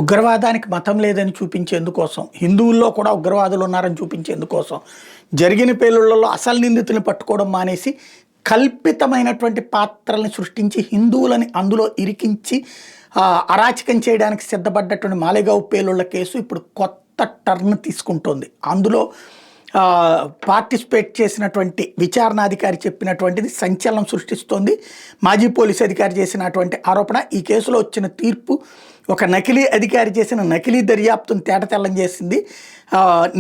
ఉగ్రవాదానికి మతం లేదని చూపించేందుకోసం, హిందువుల్లో కూడా ఉగ్రవాదులు ఉన్నారని చూపించేందుకోసం జరిగిన పేలుళ్లలో అసలు నిందితుల్ని పట్టుకోవడం మానేసి కల్పితమైనటువంటి పాత్రల్ని సృష్టించి హిందువులని అందులో ఇరికించి అరాచకం చేయడానికి సిద్ధపడ్డటువంటి మాలేగావ్ పేలుళ్ల కేసు ఇప్పుడు కొత్త టర్న్ తీసుకుంటోంది. అందులో పార్టిసిపేట్ చేసినటువంటి విచారణాధికారి చెప్పినటువంటిది సంచలనం సృష్టిస్తోంది. మాజీ పోలీసు అధికారి చేసినటువంటి ఆరోపణ, ఈ కేసులో వచ్చిన తీర్పు ఒక నకిలీ అధికారి చేసిన నకిలీ దర్యాప్తును తేటతెల్లం చేసింది.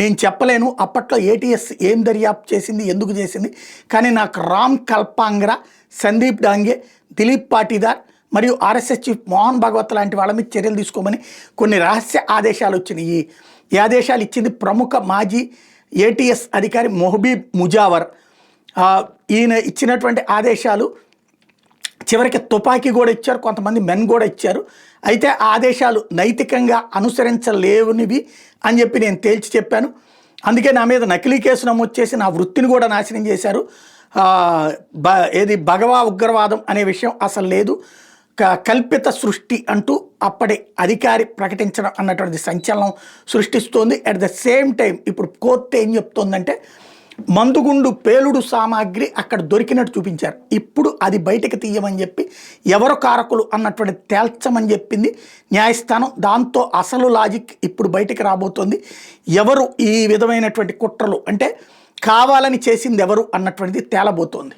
నేను చెప్పలేను అప్పట్లో ఏటీఎస్ ఏం దర్యాప్తు చేసింది, ఎందుకు చేసింది, కానీ నాకు రామ్ కల్పాంగ్రా, సందీప్ డాంగే, దిలీప్ పాటీదార్ మరియు ఆర్ఎస్ఎస్ చీఫ్ మోహన్ భాగవత్ లాంటి వాళ్ళ మీద చర్యలు తీసుకోమని కొన్ని రహస్య ఆదేశాలు వచ్చినాయి. ఈ ఆదేశాలు ఇచ్చింది ప్రముఖ మాజీ ఏటీఎస్ అధికారి మొహబీబ్ ముజావర్. ఈయన ఇచ్చినటువంటి ఆదేశాలు చివరికి తుపాకీ కూడా ఇచ్చారు, కొంతమంది మెన్ కూడా ఇచ్చారు. అయితే ఆ ఆదేశాలు నైతికంగా అనుసరించలేనివి అని చెప్పి నేను తేల్చి చెప్పాను. అందుకే నా మీద నకిలీ కేసు నమోదు చేసి నా వృత్తిని కూడా నాశనం చేశారు. ఏది భగవా ఉగ్రవాదం అనే విషయం అసలు లేదు, కల్పిత సృష్టి అంటూ అప్పటి అధికారి ప్రకటించడం అన్నటువంటి సంచలనం సృష్టిస్తోంది. అట్ ద సేమ్ టైం ఇప్పుడు కోర్టు ఏం చెప్తోందంటే మందుగుండు పేలుడు సామాగ్రి అక్కడ దొరికినట్టు చూపించారు, ఇప్పుడు అది బయటకు తీయమని చెప్పి ఎవరు కారకులు అన్నటువంటి తేల్చమని చెప్పింది న్యాయస్థానం. దాంతో అసలు లాజిక్ ఇప్పుడు బయటకు రాబోతోంది. ఎవరు ఈ విధమైనటువంటి కుట్రలు అంటే కావాలని చేసింది ఎవరు అన్నటువంటిది తేలబోతోంది.